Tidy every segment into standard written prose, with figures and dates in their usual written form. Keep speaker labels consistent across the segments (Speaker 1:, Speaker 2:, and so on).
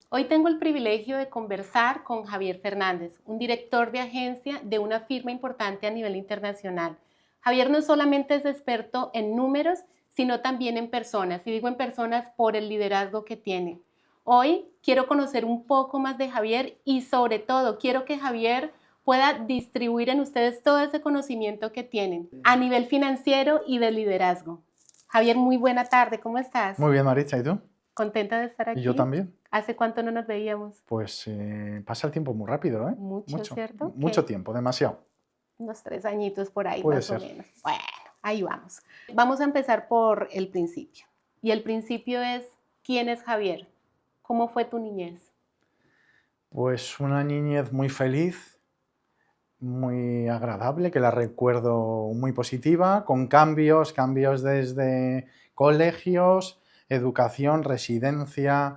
Speaker 1: Hoy tengo el privilegio de conversar con Javier Fernández, un director de agencia de una firma importante a nivel internacional. Javier no solamente es experto en números, sino también en personas, y digo en personas por el liderazgo que tiene. Hoy quiero conocer un poco más de Javier y sobre todo quiero que Javier pueda distribuir en ustedes todo ese conocimiento que tienen a nivel financiero y de liderazgo. Javier, muy buena tarde, ¿cómo estás?
Speaker 2: Muy bien, Maritza, ¿y tú?
Speaker 1: Contenta de estar
Speaker 2: Y yo
Speaker 1: aquí.
Speaker 2: también.
Speaker 1: ¿Hace cuánto no nos veíamos?
Speaker 2: Pues pasa el tiempo muy rápido, ¿eh?
Speaker 1: Mucho, ¿cierto?
Speaker 2: Mucho
Speaker 1: Que
Speaker 2: tiempo, demasiado.
Speaker 1: unos 3 añitos por ahí
Speaker 2: Puede
Speaker 1: más o
Speaker 2: ser.
Speaker 1: menos. Bueno, ahí vamos. Vamos a empezar por el principio. Y el principio es, ¿quién es Javier? ¿Cómo fue tu niñez?
Speaker 2: Pues una niñez muy feliz, muy agradable, que la recuerdo muy positiva, con cambios desde colegios, educación, residencia.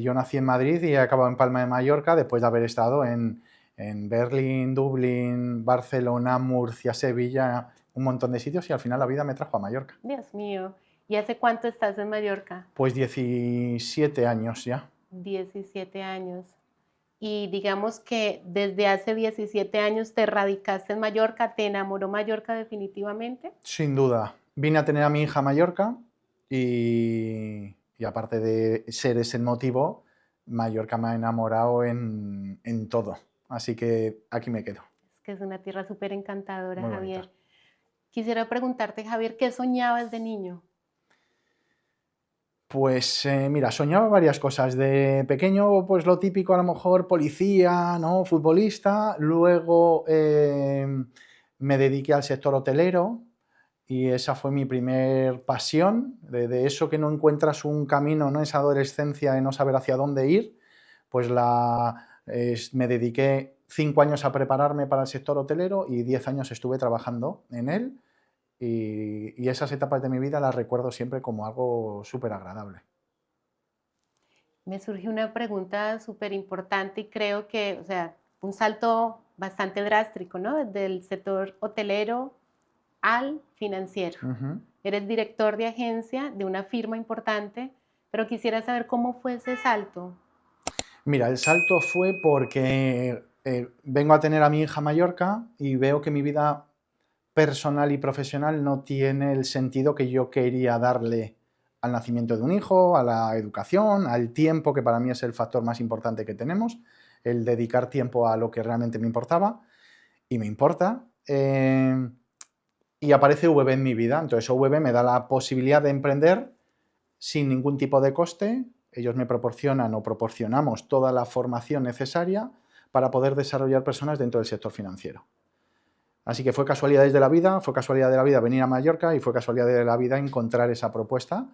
Speaker 2: Yo nací en Madrid y he acabado en Palma de Mallorca después de haber estado en Berlín, Dublín, Barcelona, Murcia, Sevilla, un montón de sitios y al final la vida me trajo a Mallorca.
Speaker 1: Dios mío. ¿Y hace cuánto estás en Mallorca?
Speaker 2: Pues 17 años ya.
Speaker 1: 17 años. Y digamos que desde hace 17 años te radicaste en Mallorca, ¿te enamoró Mallorca definitivamente?
Speaker 2: Sin duda. Vine a tener a mi hija a Mallorca y aparte de ser ese el motivo, Mallorca me ha enamorado en todo. Así que aquí me quedo.
Speaker 1: Es que es una tierra súper encantadora,
Speaker 2: Muy bonita.
Speaker 1: Javier. Quisiera preguntarte, Javier, ¿qué soñabas de niño?
Speaker 2: Pues mira, soñaba varias cosas. De pequeño, pues lo típico, a lo mejor policía, ¿no? Futbolista. Luego me dediqué al sector hotelero y esa fue mi primer pasión. De eso que no encuentras un camino, ¿no? Esa adolescencia de no saber hacia dónde ir, pues me dediqué 5 años a prepararme para el sector hotelero y 10 años estuve trabajando en él. Y esas etapas de mi vida las recuerdo siempre como algo súper agradable.
Speaker 1: Me surge una pregunta súper importante y creo que, o sea, un salto bastante drástico, ¿no? Desde el sector hotelero al financiero.
Speaker 2: Ujú.
Speaker 1: Eres director de agencia de una firma importante, pero quisiera saber cómo fue ese salto.
Speaker 2: Mira, el salto fue porque vengo a tener a mi hija a Mallorca y veo que mi vida personal y profesional no tiene el sentido que yo quería darle al nacimiento de un hijo, a la educación, al tiempo, que para mí es el factor más importante que tenemos, el dedicar tiempo a lo que realmente me importaba y me importa. Y aparece VB en mi vida, entonces VB me da la posibilidad de emprender sin ningún tipo de coste. Ellos me proporcionan o proporcionamos toda la formación necesaria para poder desarrollar personas dentro del sector financiero. Así que fue casualidades de la vida, fue casualidad de la vida venir a Mallorca y fue casualidad de la vida encontrar esa propuesta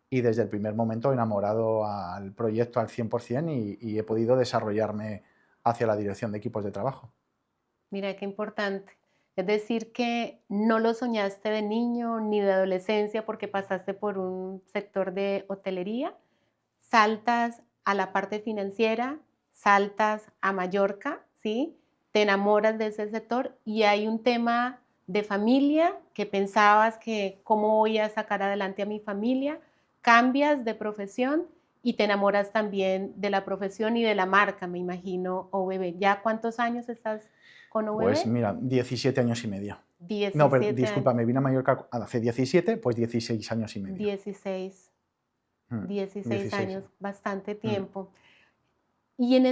Speaker 2: y desde el primer momento enamorado al proyecto al 100% y he podido desarrollarme hacia la dirección de equipos de trabajo.
Speaker 1: Mira qué importante. Es decir, que no lo soñaste de niño ni de adolescencia porque pasaste por un sector de hotelería, saltas a la parte financiera, saltas a Mallorca, ¿sí? Te enamoras de ese sector y hay un tema de familia que pensabas que cómo voy a sacar adelante a mi familia, cambias de profesión y te enamoras también de la profesión y de la marca, me imagino, OBB. ¿Ya cuántos años estás con
Speaker 2: Pues
Speaker 1: OBB?
Speaker 2: mira, 17 años y medio. No, pero
Speaker 1: 17 años,
Speaker 2: disculpa, me vine a Mallorca hace 17, pues 16 años y medio.
Speaker 1: 16,
Speaker 2: Mm,
Speaker 1: 16
Speaker 2: 16.
Speaker 1: años, bastante
Speaker 2: Mm.
Speaker 1: tiempo. Y en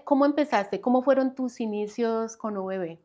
Speaker 1: ¿cómo empezaste? ¿Cómo fueron tus inicios con OBB?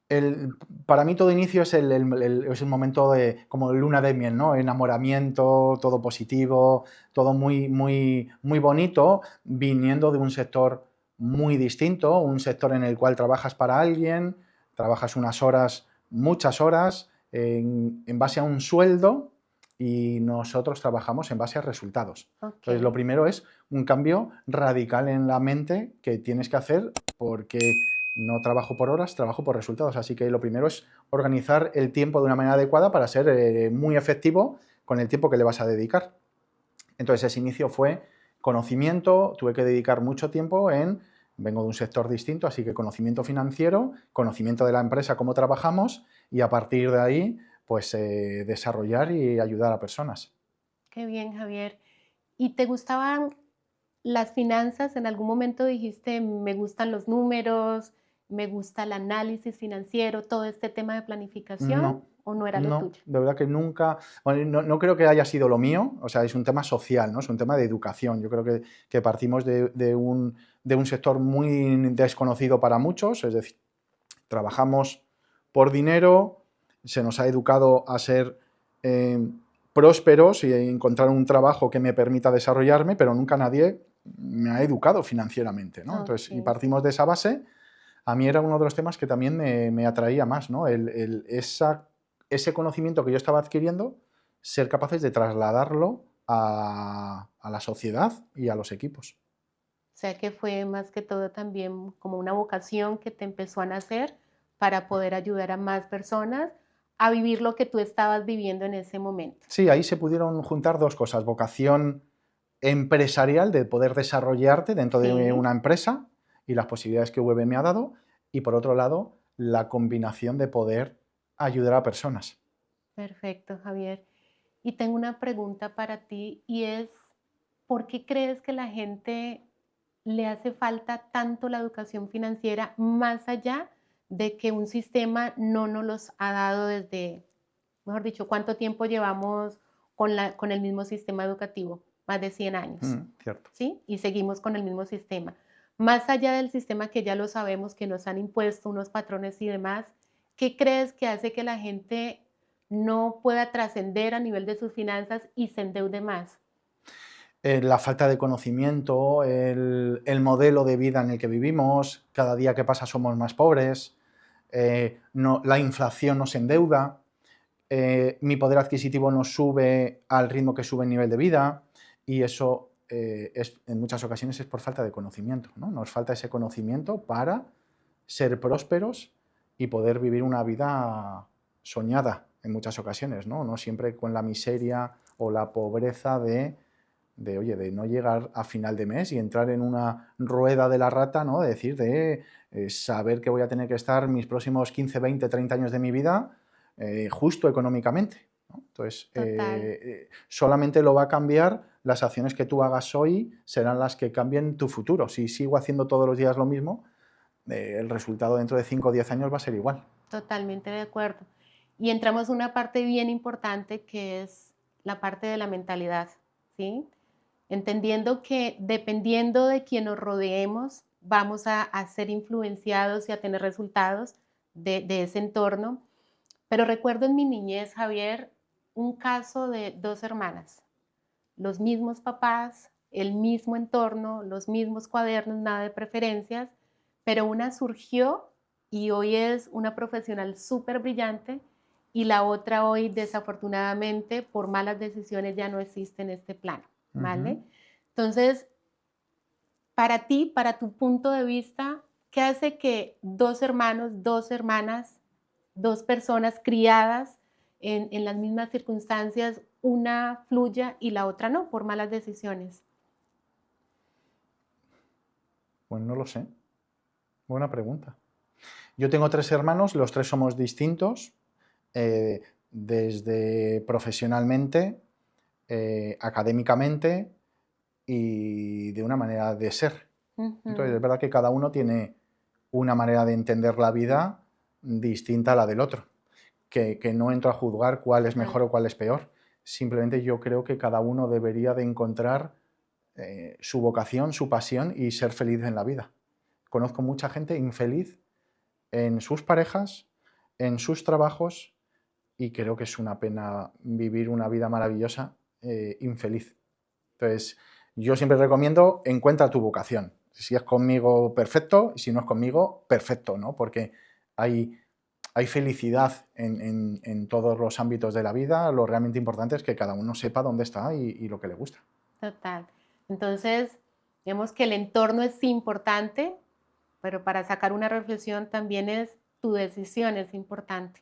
Speaker 2: El, para mí todo inicio es el momento de como luna de miel, ¿no? Enamoramiento, todo positivo, todo muy, muy, muy bonito, viniendo de un sector muy distinto, un sector en el cual trabajas para alguien, trabajas unas horas, muchas horas, en base a un sueldo y nosotros trabajamos en base a resultados.
Speaker 1: Ok,
Speaker 2: Entonces, lo primero es un cambio radical en la mente que tienes que hacer porque no trabajo por horas, trabajo por resultados. Así que lo primero es organizar el tiempo de una manera adecuada para ser muy efectivo con el tiempo que le vas a dedicar. Entonces ese inicio fue conocimiento, tuve que dedicar mucho tiempo vengo de un sector distinto, así que conocimiento financiero, conocimiento de la empresa, cómo trabajamos y a partir de ahí pues desarrollar y ayudar a personas.
Speaker 1: qué bien, Javier. ¿Y te gustaban? las finanzas, en algún momento dijiste, me gustan los números, me gusta el análisis financiero, todo este tema de planificación,
Speaker 2: No,
Speaker 1: ¿o no era lo
Speaker 2: no,
Speaker 1: tuyo?
Speaker 2: de verdad que nunca, bueno, no creo que haya sido lo mío, o sea, es un tema social, ¿no? Es un tema de educación. Yo creo que partimos de un sector muy desconocido para muchos, es decir, trabajamos por dinero, se nos ha educado a ser eh, prósperos y encontrar un trabajo que me permita desarrollarme, pero nunca nadie me ha educado financieramente, ¿no? Entonces, y
Speaker 1: Okey,
Speaker 2: partimos de esa base. A mí era uno de los temas que también me atraía más, ¿no? Ese conocimiento que yo estaba adquiriendo, ser capaces de trasladarlo a la sociedad y a los equipos.
Speaker 1: o sea que fue más que todo también como una vocación que te empezó a nacer para poder ayudar a más personas a vivir lo que tú estabas viviendo en ese momento.
Speaker 2: Sí, ahí se pudieron juntar dos cosas, vocación empresarial de poder desarrollarte dentro de
Speaker 1: Sí,
Speaker 2: una empresa y las posibilidades que VB me ha dado, y por otro lado, la combinación de poder ayudar a personas.
Speaker 1: perfecto, Javier. Y tengo una pregunta para ti y es, ¿por qué crees que la gente le hace falta tanto la educación financiera más allá de que un sistema no nos los ha dado desde, mejor dicho, cuánto tiempo llevamos con el mismo sistema educativo? Más de 100 años,
Speaker 2: Cierto.
Speaker 1: ¿sí? Y seguimos con el mismo sistema. Más allá del sistema que ya lo sabemos, que nos han impuesto unos patrones y demás, ¿qué crees que hace que la gente no pueda trascender a nivel de sus finanzas y se endeude más?
Speaker 2: La falta de conocimiento, el modelo de vida en el que vivimos, cada día que pasa somos más pobres, la inflación nos endeuda, mi poder adquisitivo no sube al ritmo que sube el nivel de vida, y eso en muchas ocasiones es por falta de conocimiento, ¿no? Nos falta ese conocimiento para ser prósperos y poder vivir una vida soñada en muchas ocasiones, ¿no? No siempre con la miseria o la pobreza oye, de no llegar a final de mes y entrar en una rueda de la rata, ¿no? De decir, saber que voy a tener que estar mis próximos 15, 20, 30 años de mi vida justo económicamente, ¿no? Entonces,
Speaker 1: Total,
Speaker 2: solamente lo va a cambiar las acciones que tú hagas hoy, serán las que cambien tu futuro. Si sigo haciendo todos los días lo mismo, el resultado dentro de 5 o 10 años va a ser igual.
Speaker 1: totalmente de acuerdo. Y entramos a una parte bien importante que es la parte de la mentalidad, ¿sí? Entendiendo que dependiendo de quien nos rodeemos, vamos a ser influenciados y a tener resultados de ese entorno. Pero recuerdo en mi niñez, Javier, un caso de dos hermanas, los mismos papás, el mismo entorno, los mismos cuadernos, nada de preferencias, pero una surgió y hoy es una profesional súper brillante y la otra hoy desafortunadamente por malas decisiones ya no existe en este plano, ¿vale?
Speaker 2: Ujú.
Speaker 1: Entonces, para ti, para tu punto de vista, ¿qué hace que dos hermanos, dos hermanas, dos personas criadas en las mismas circunstancias, una fluya y la otra no, por malas decisiones?
Speaker 2: Pues no lo sé. Buena pregunta. Yo tengo tres hermanos, los tres somos distintos, eh, desde profesionalmente, académicamente y de una manera de ser. Entonces, es
Speaker 1: Ujú,
Speaker 2: verdad que cada uno tiene una manera de entender la vida distinta a la del otro, que no entro a juzgar cuál es
Speaker 1: claro,
Speaker 2: mejor o cuál es peor. Simplemente yo creo que cada uno debería de encontrar su vocación, su pasión y ser feliz en la vida. Conozco mucha gente infeliz en sus parejas, en sus trabajos, y creo que es una pena vivir una vida maravillosa infeliz. Entonces, yo siempre recomiendo, encuentra tu vocación. Si es conmigo, perfecto, y si no es conmigo, perfecto, ¿no? Porque hay, hay felicidad en todos los ámbitos de la vida. Lo realmente importante es que cada uno sepa dónde está y lo que le gusta.
Speaker 1: total. Entonces, vemos que el entorno es importante, pero para sacar una reflexión también es tu decisión es importante.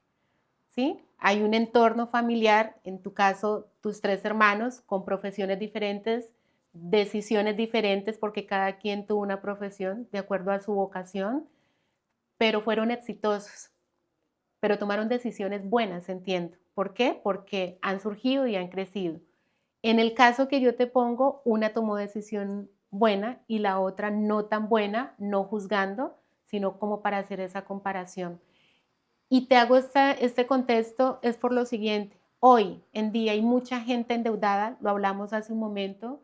Speaker 1: ¿Sí? Hay un entorno familiar, en tu caso, tus tres hermanos con profesiones diferentes, decisiones diferentes, porque cada quien tuvo una profesión de acuerdo a su vocación, pero fueron exitosos, pero tomaron decisiones buenas, entiendo. ¿Por qué? Porque han surgido y han crecido. En el caso que yo te pongo, una tomó decisión buena y la otra no tan buena, no juzgando, sino como para hacer esa comparación. Y te hago este contexto es por lo siguiente. Hoy en día hay mucha gente endeudada, lo hablamos hace un momento,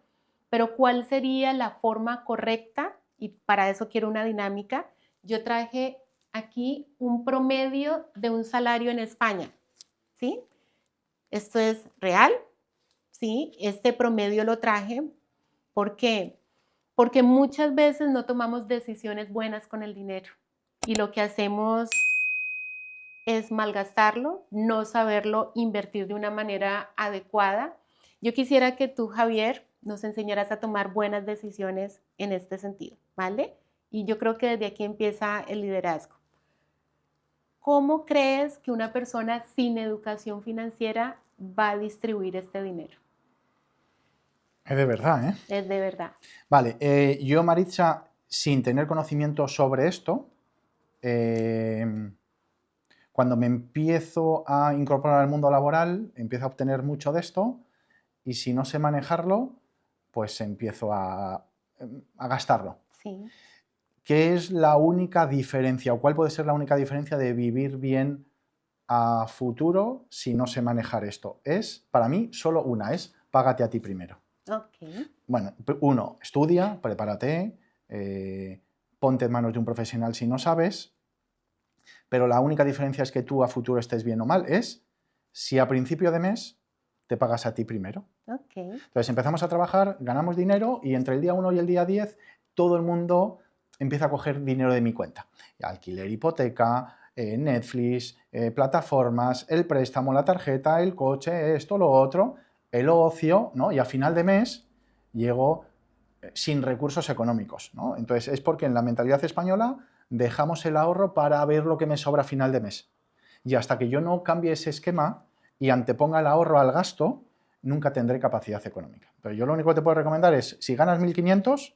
Speaker 1: pero ¿cuál sería la forma correcta? Y para eso quiero una dinámica. Yo traje aquí un promedio de un salario en España, ¿sí? Esto es real, ¿sí? Este promedio lo traje. ¿Por qué? Porque muchas veces no tomamos decisiones buenas con el dinero y lo que hacemos es malgastarlo, no saberlo invertir de una manera adecuada. Yo quisiera que tú, Javier, nos enseñaras a tomar buenas decisiones en este sentido, ¿vale? Y yo creo que desde aquí empieza el liderazgo. ¿Cómo crees que una persona sin educación financiera va a distribuir este dinero?
Speaker 2: Es de verdad, ¿eh?
Speaker 1: Es de verdad.
Speaker 2: Vale, yo, Maritza, sin tener conocimiento sobre esto, cuando me empiezo a incorporar al mundo laboral, empiezo a obtener mucho de esto y si no sé manejarlo, pues empiezo a gastarlo.
Speaker 1: Sí.
Speaker 2: ¿Qué es la única diferencia o cuál puede ser la única diferencia de vivir bien a futuro si no sé manejar esto? Es, para mí, solo una, es págate a ti primero.
Speaker 1: Ok.
Speaker 2: Bueno, uno, estudia, prepárate, ponte en manos de un profesional si no sabes, pero la única diferencia es que tú a futuro estés bien o mal es si a principio de mes te pagas a ti primero.
Speaker 1: Ok.
Speaker 2: Entonces empezamos a trabajar, ganamos dinero y entre el día 1 y el día 10 todo el mundo empieza a coger dinero de mi cuenta. Alquiler, hipoteca, Netflix, plataformas, el préstamo, la tarjeta, el coche, esto, lo otro, el ocio, ¿no? Y a final de mes llego sin recursos económicos, ¿no? Entonces es porque en la mentalidad española dejamos el ahorro para ver lo que me sobra a final de mes. Y hasta que yo no cambie ese esquema y anteponga el ahorro al gasto, nunca tendré capacidad económica. Pero yo lo único que te puedo recomendar es, si ganas 1.500,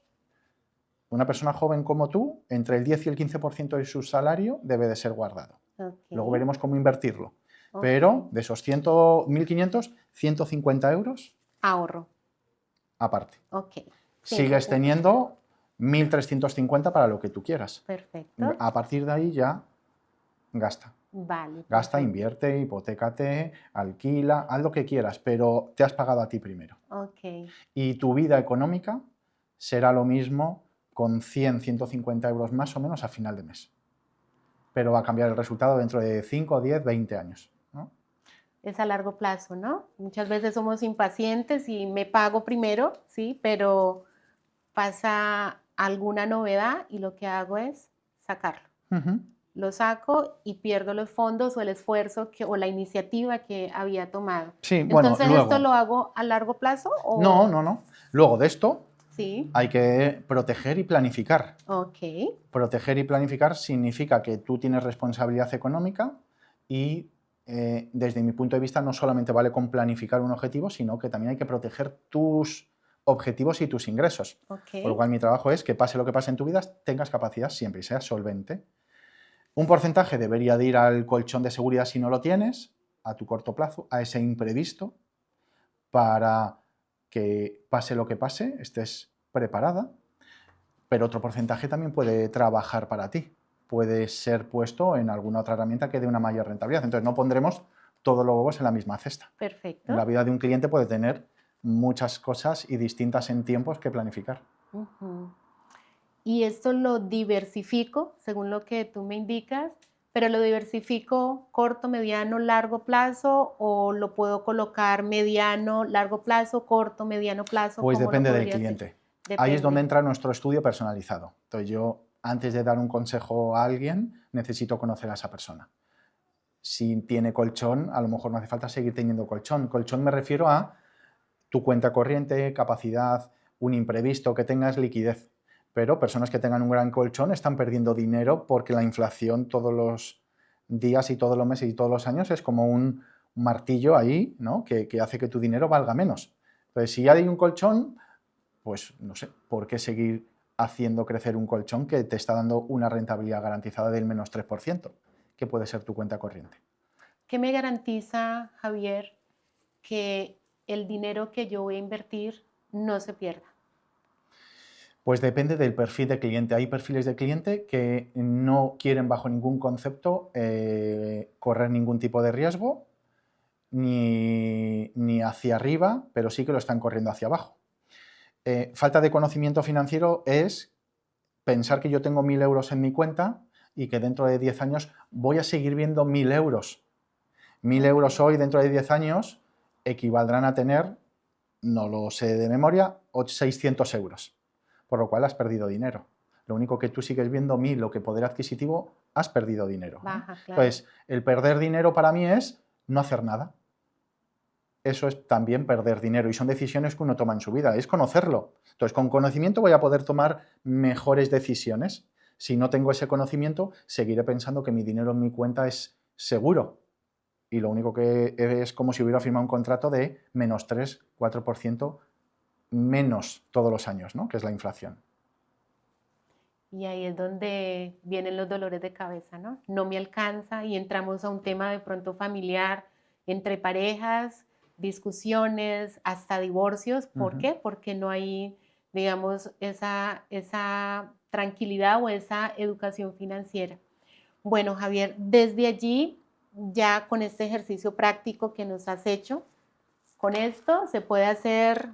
Speaker 2: una persona joven como tú, entre el 10 y el 15% de su salario debe de ser guardado.
Speaker 1: Ok.
Speaker 2: Luego veremos cómo invertirlo.
Speaker 1: Ok.
Speaker 2: Pero de esos 1.500, 150 euros
Speaker 1: Ahorro.
Speaker 2: aparte.
Speaker 1: Ok.
Speaker 2: Sigues
Speaker 1: 150.
Speaker 2: teniendo 1.350 para lo que tú quieras.
Speaker 1: Perfecto.
Speaker 2: A partir de ahí ya gasta.
Speaker 1: Vale,
Speaker 2: Gasta,
Speaker 1: perfecto.
Speaker 2: invierte, hipotécate, alquila, haz lo que quieras, pero te has pagado a ti primero.
Speaker 1: Ok.
Speaker 2: Y tu vida económica será lo mismo con 100, 150 euros más o menos a final de mes. Pero va a cambiar el resultado dentro de 5, 10, 20 años, ¿no?
Speaker 1: Es a largo plazo, ¿no? Muchas veces somos impacientes y me pago primero, ¿sí? Pero pasa alguna novedad y lo que hago es sacarlo.
Speaker 2: Ujú.
Speaker 1: Lo saco y pierdo los fondos o el esfuerzo o la iniciativa que había tomado.
Speaker 2: Sí, bueno,
Speaker 1: Entonces, ¿esto
Speaker 2: luego.
Speaker 1: lo hago a largo plazo
Speaker 2: No,
Speaker 1: o
Speaker 2: no, no. Luego de esto
Speaker 1: sí?
Speaker 2: hay que proteger y planificar.
Speaker 1: Ok,
Speaker 2: Proteger y planificar significa que tú tienes responsabilidad económica y desde mi punto de vista no solamente vale con planificar un objetivo, sino que también hay que proteger tus objetivos y tus ingresos. Por lo
Speaker 1: ok,
Speaker 2: cual mi trabajo es que pase lo que pase en tu vida, tengas capacidad siempre y seas solvente. Un porcentaje debería de ir al colchón de seguridad si no lo tienes, a tu corto plazo, a ese imprevisto, para que pase lo que pase, estés preparada, pero otro porcentaje también puede trabajar para ti, puede ser puesto en alguna otra herramienta que dé una mayor rentabilidad. Entonces no pondremos todos los huevos en la misma cesta. En la
Speaker 1: perfecto.
Speaker 2: vida de un cliente puede tener muchas cosas y distintas en tiempos que planificar.
Speaker 1: Ujú. Y esto lo diversifico según lo que tú me indicas, pero lo diversifico corto, mediano, largo plazo o lo puedo colocar mediano, largo plazo, corto, mediano plazo,
Speaker 2: Pues
Speaker 1: ¿cómo lo
Speaker 2: depende del
Speaker 1: podría hacer?
Speaker 2: cliente. Ahí es donde
Speaker 1: Depende.
Speaker 2: entra nuestro estudio personalizado. Entonces yo, antes de dar un consejo a alguien, necesito conocer a esa persona. Si tiene colchón, a lo mejor no hace falta seguir teniendo colchón. Colchón me refiero a tu cuenta corriente, capacidad, un imprevisto, que tengas liquidez. Pero personas que tengan un gran colchón están perdiendo dinero porque la inflación todos los días y todos los meses y todos los años es como un martillo ahí, ¿no? que hace que tu dinero valga menos. Entonces, si ya hay un colchón, pues no sé, ¿por qué seguir haciendo crecer un colchón que te está dando una rentabilidad garantizada del -3%, que puede ser tu cuenta corriente?
Speaker 1: ¿Qué me garantiza, Javier, que el dinero que yo voy a invertir no se pierda?
Speaker 2: Pues depende del perfil de cliente. Hay perfiles de cliente que no quieren bajo ningún concepto correr ningún tipo de riesgo, ni hacia arriba, pero sí que lo están corriendo hacia abajo. Falta de conocimiento financiero es pensar que yo tengo 1.000 euros en mi cuenta y que dentro de 10 años voy a seguir viendo 1.000 euros. 1.000 euros hoy, dentro de 10 años, equivaldrán a tener, no lo sé de memoria, 600 euros. Por lo cual has perdido dinero. Lo único que tú sigues viendo 1.000, lo que poder adquisitivo, has perdido dinero.
Speaker 1: Baja, claro.
Speaker 2: Entonces, el perder dinero para mí es no hacer nada. Eso es también perder dinero y son decisiones que uno toma en su vida, es conocerlo. Entonces, con conocimiento voy a poder tomar mejores decisiones. Si no tengo ese conocimiento, seguiré pensando que mi dinero en mi cuenta es seguro. Y lo único que es como si hubiera firmado un contrato de -3, 4% menos todos los años, ¿no? Que es la inflación.
Speaker 1: Y ahí es donde vienen los dolores de cabeza, ¿no? No me alcanza y entramos a un tema de pronto familiar entre parejas, discusiones, hasta divorcios. ¿Por qué? Porque no hay, digamos, esa tranquilidad o esa educación financiera. Bueno, Javier, desde allí, ya con este ejercicio práctico que nos has hecho, con esto se puede hacer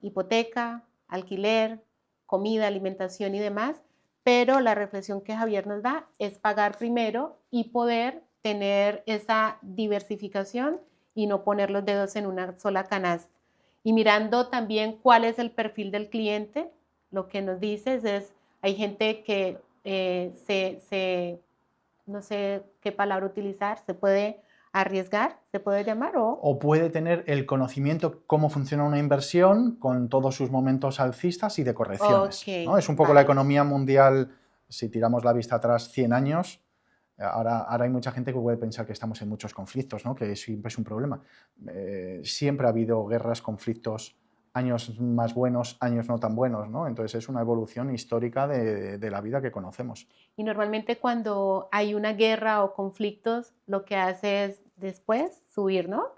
Speaker 1: hipoteca, alquiler, comida, alimentación y demás, pero la reflexión que Javier nos da es pagar primero y poder tener esa diversificación y no poner los dedos en una sola canasta. Y mirando también cuál es el perfil del cliente, lo que nos dices es, hay gente que no sé qué palabra utilizar, se puede arriesgar, se puede llamar,
Speaker 2: o puede tener el conocimiento cómo funciona una inversión con todos sus momentos alcistas y de correcciones.
Speaker 1: Okay,
Speaker 2: ¿no? Es un poco la economía mundial, si tiramos la vista atrás 100 años, ahora hay mucha gente que puede pensar que estamos en muchos conflictos, ¿no? Que siempre es un problema. Siempre ha habido guerras, conflictos, años más buenos, años no tan buenos, ¿no? Entonces es una evolución histórica de la vida que conocemos.
Speaker 1: Y normalmente cuando hay una guerra o conflictos, lo que hace es después subir, ¿no?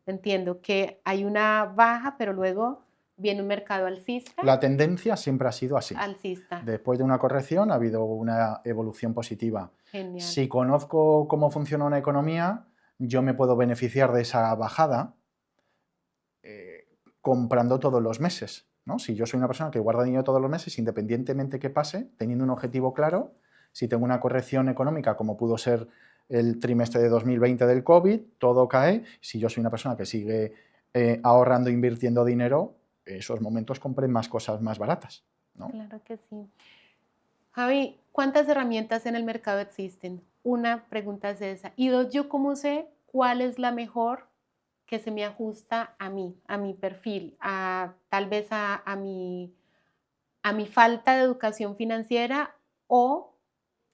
Speaker 1: Entiendo que hay una baja, pero luego viene un mercado alcista.
Speaker 2: La tendencia siempre ha sido así.
Speaker 1: Alcista.
Speaker 2: Después de una corrección ha habido una evolución positiva.
Speaker 1: Genial.
Speaker 2: Si conozco cómo funciona una economía, yo me puedo beneficiar de esa bajada comprando todos los meses, ¿no? Si yo soy una persona que guarda dinero todos los meses, independientemente que pase, teniendo un objetivo claro, si tengo una corrección económica como pudo ser el trimestre de 2020 del COVID, todo cae. Si yo soy una persona que sigue ahorrando, invirtiendo dinero, esos momentos compren más cosas más baratas, ¿no?
Speaker 1: Claro que sí. Javi, ¿cuántas herramientas en el mercado existen? Una pregunta es esa. Y dos, ¿yo cómo sé cuál es la mejor que se me ajusta a mí, a mi perfil, tal vez a mi falta de educación financiera o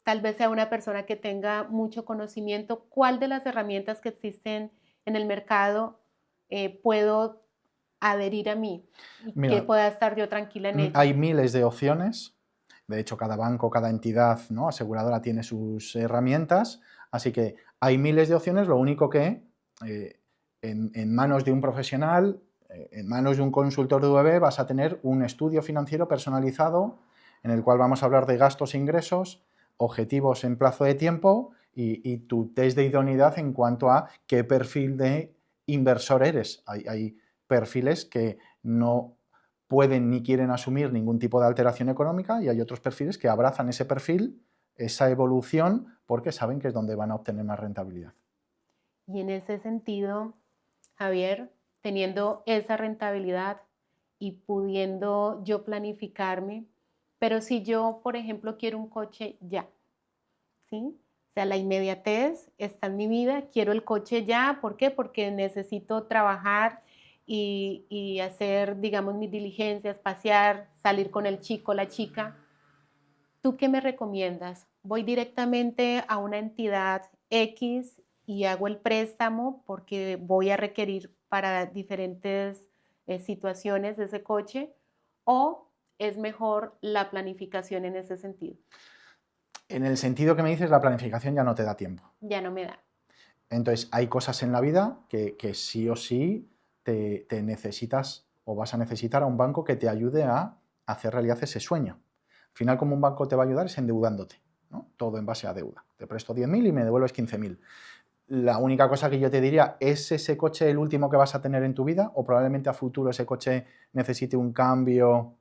Speaker 1: tal vez sea una persona que tenga mucho conocimiento? ¿Cuál de las herramientas que existen en el mercado puedo adherir a mí y
Speaker 2: Mira,
Speaker 1: que pueda estar yo tranquila en ella?
Speaker 2: Hay miles de opciones. De hecho, cada banco, cada entidad, ¿no?, aseguradora tiene sus herramientas. Así que hay miles de opciones. Lo único que en manos de un profesional, en manos de un consultor de UV, vas a tener un estudio financiero personalizado en el cual vamos a hablar de gastos e ingresos, objetivos en plazo de tiempo y tu test de idoneidad en cuanto a qué perfil de inversor eres. Hay perfiles que no pueden ni quieren asumir ningún tipo de alteración económica y hay otros perfiles que abrazan ese perfil, esa evolución, porque saben que es donde van a obtener más rentabilidad.
Speaker 1: Y en ese sentido, Javier, teniendo esa rentabilidad y pudiendo yo planificarme, pero si yo, por ejemplo, quiero un coche ya, ¿sí? O sea, la inmediatez está en mi vida, quiero el coche ya, ¿por qué? Porque necesito trabajar y hacer, digamos, mis diligencias, pasear, salir con el chico, la chica. ¿Tú qué me recomiendas? ¿Voy directamente a una entidad X y hago el préstamo porque voy a requerir para diferentes situaciones de ese coche? ¿O es mejor la planificación en ese sentido?
Speaker 2: En el sentido que me dices, la planificación ya no te da tiempo.
Speaker 1: Ya no me da.
Speaker 2: Entonces, hay cosas en la vida que sí o sí te necesitas o vas a necesitar a un banco que te ayude a hacer realidad ese sueño. Al final, como un banco te va a ayudar es endeudándote, ¿no? Todo en base a deuda. Te presto 10.000 y me devuelves 15.000. La única cosa que yo te diría, ¿es ese coche el último que vas a tener en tu vida? ¿O probablemente a futuro ese coche necesite un cambio?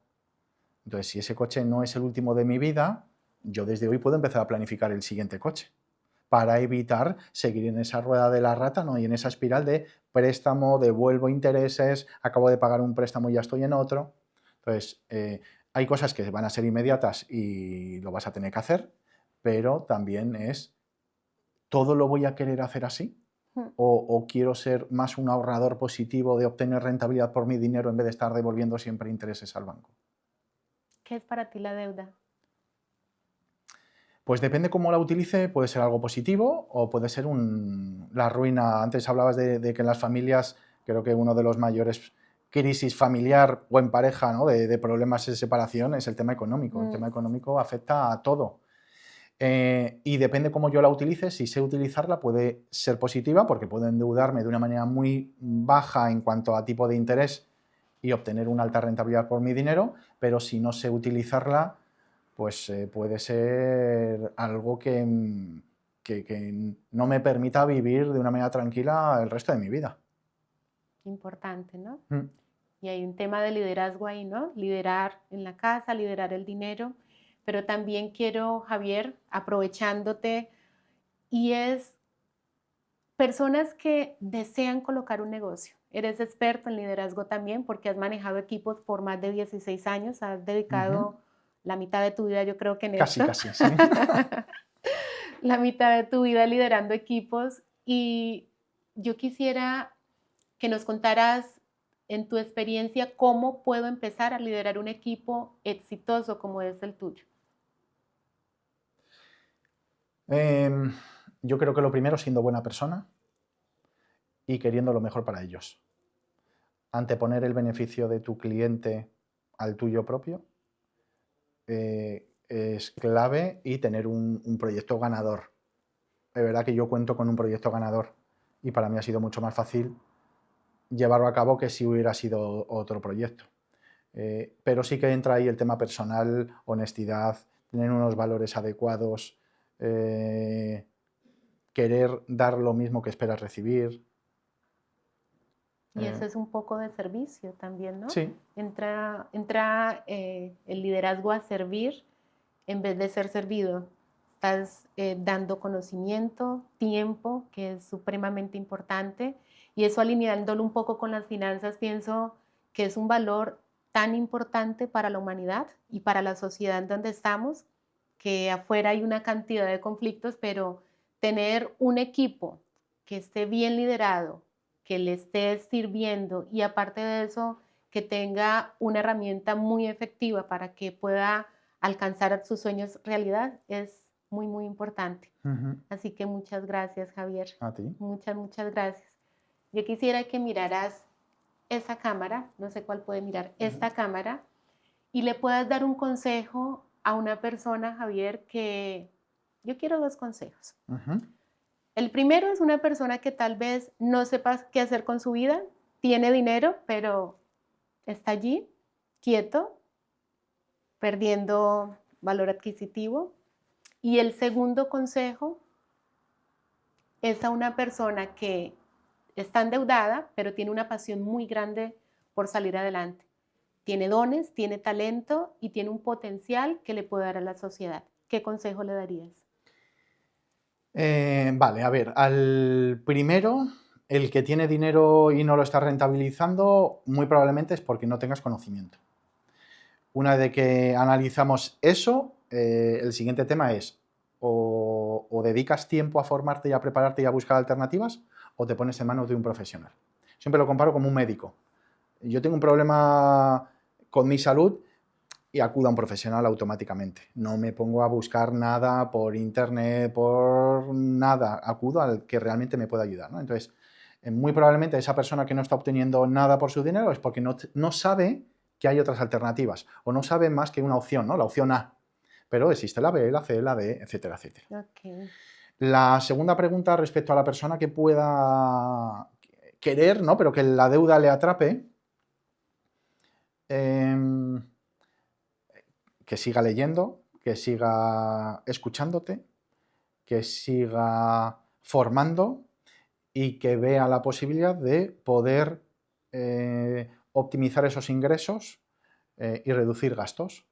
Speaker 2: Entonces, si ese coche no es el último de mi vida, yo desde hoy puedo empezar a planificar el siguiente coche para evitar seguir en esa rueda de la rata, ¿no? Y en esa espiral de préstamo, devuelvo intereses, acabo de pagar un préstamo y ya estoy en otro. Entonces, hay cosas que van a ser inmediatas y lo vas a tener que hacer, pero también es, ¿todo lo voy a querer hacer así? ¿O quiero ser más un ahorrador positivo de obtener rentabilidad por mi dinero en vez de estar devolviendo siempre intereses al banco?
Speaker 1: ¿Qué es para ti la deuda?
Speaker 2: Pues depende cómo la utilice, puede ser algo positivo o puede ser la ruina. Antes hablabas de que en las familias, creo que uno de los mayores crisis familiar o en pareja, ¿no? de problemas de separación es el tema económico. El tema económico afecta a todo. Y depende cómo yo la utilice, si sé utilizarla puede ser positiva porque puedo endeudarme de una manera muy baja en cuanto a tipo de interés y obtener una alta rentabilidad por mi dinero, pero si no sé utilizarla, pues puede ser algo que no me permita vivir de una manera tranquila el resto de mi vida.
Speaker 1: Importante, ¿no?
Speaker 2: Mm.
Speaker 1: Y hay un tema de liderazgo ahí, ¿no? Liderar en la casa, liderar el dinero, pero también quiero, Javier, aprovechándote, y es personas que desean colocar un negocio. Eres experto en liderazgo también porque has manejado equipos por más de 16 años, has dedicado la mitad de tu vida, yo creo que en
Speaker 2: Casi,
Speaker 1: esto.
Speaker 2: casi, sí.
Speaker 1: La mitad de tu vida liderando equipos, y yo quisiera que nos contaras en tu experiencia cómo puedo empezar a liderar un equipo exitoso como es el tuyo.
Speaker 2: Yo creo que lo primero siendo buena persona y queriendo lo mejor para ellos. Anteponer el beneficio de tu cliente al tuyo propio es clave, y tener un proyecto ganador. De verdad que yo cuento con un proyecto ganador y para mí ha sido mucho más fácil llevarlo a cabo que si hubiera sido otro proyecto. Pero sí que entra ahí el tema personal, honestidad, tener unos valores adecuados, querer dar lo mismo que esperas recibir.
Speaker 1: Y eso es un poco de servicio también, ¿no?
Speaker 2: Sí.
Speaker 1: Entra el liderazgo a servir en vez de ser servido. Estás dando conocimiento, tiempo, que es supremamente importante, y eso alineándolo un poco con las finanzas, pienso que es un valor tan importante para la humanidad y para la sociedad en donde estamos, que afuera hay una cantidad de conflictos, pero tener un equipo que esté bien liderado, que le esté sirviendo, y aparte de eso, que tenga una herramienta muy efectiva para que pueda alcanzar sus sueños realidad, es muy, muy importante. Así que muchas gracias, Javier.
Speaker 2: A ti.
Speaker 1: Muchas, muchas gracias. Yo quisiera que miraras esa cámara, no sé cuál puede mirar, esta cámara, y le puedas dar un consejo a una persona, Javier, que yo quiero dos consejos. El primero es una persona que tal vez no sepa qué hacer con su vida, tiene dinero, pero está allí, quieto, perdiendo valor adquisitivo. Y el segundo consejo es a una persona que está endeudada, pero tiene una pasión muy grande por salir adelante. Tiene dones, tiene talento y tiene un potencial que le puede dar a la sociedad. ¿Qué consejo le darías?
Speaker 2: Vale, a ver, al primero, el que tiene dinero y no lo está rentabilizando, muy probablemente es porque no tengas conocimiento. Una vez que analizamos eso, el siguiente tema es o dedicas tiempo a formarte y a prepararte y a buscar alternativas, o te pones en manos de un profesional. Siempre lo comparo como un médico. Yo tengo un problema con mi salud y acudo a un profesional automáticamente. No me pongo a buscar nada por internet, por nada. Acudo al que realmente me pueda ayudar, ¿no? Entonces, muy probablemente esa persona que no está obteniendo nada por su dinero es porque no sabe que hay otras alternativas, o no sabe más que una opción, ¿no? La opción A. Pero existe la B, la C, la D, etcétera, etcétera.
Speaker 1: Okay.
Speaker 2: La segunda pregunta respecto a la persona que pueda querer, ¿no? Pero que la deuda le atrape. que siga leyendo, que siga escuchándote, que siga formando y que vea la posibilidad de poder optimizar esos ingresos y reducir gastos.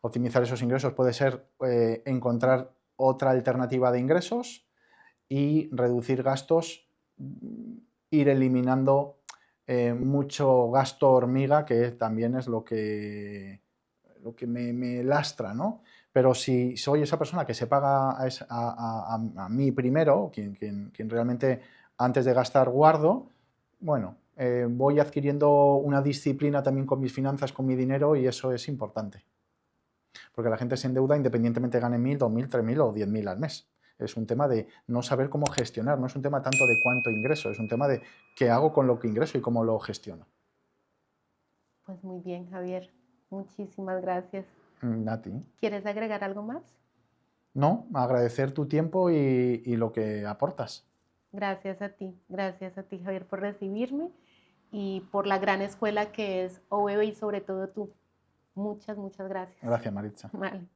Speaker 2: Optimizar esos ingresos puede ser encontrar otra alternativa de ingresos y reducir gastos, ir eliminando mucho gasto hormiga, que también es lo que me lastra, ¿no? Pero si soy esa persona que se paga a mí primero, quien realmente antes de gastar guardo, bueno, voy adquiriendo una disciplina también con mis finanzas, con mi dinero, y eso es importante. Porque la gente se endeuda independientemente gane 1.000, 2.000, 3.000 o 10.000 al mes. Es un tema de no saber cómo gestionar, no es un tema tanto de cuánto ingreso, es un tema de qué hago con lo que ingreso y cómo lo gestiono.
Speaker 1: Pues muy bien, Javier. Muchísimas gracias.
Speaker 2: A ti.
Speaker 1: ¿Quieres agregar algo más?
Speaker 2: No, agradecer tu tiempo y lo que aportas.
Speaker 1: Gracias a ti, Javier, por recibirme y por la gran escuela que es OVB y sobre todo tú. Muchas, muchas gracias.
Speaker 2: Gracias, Maritza.
Speaker 1: Vale.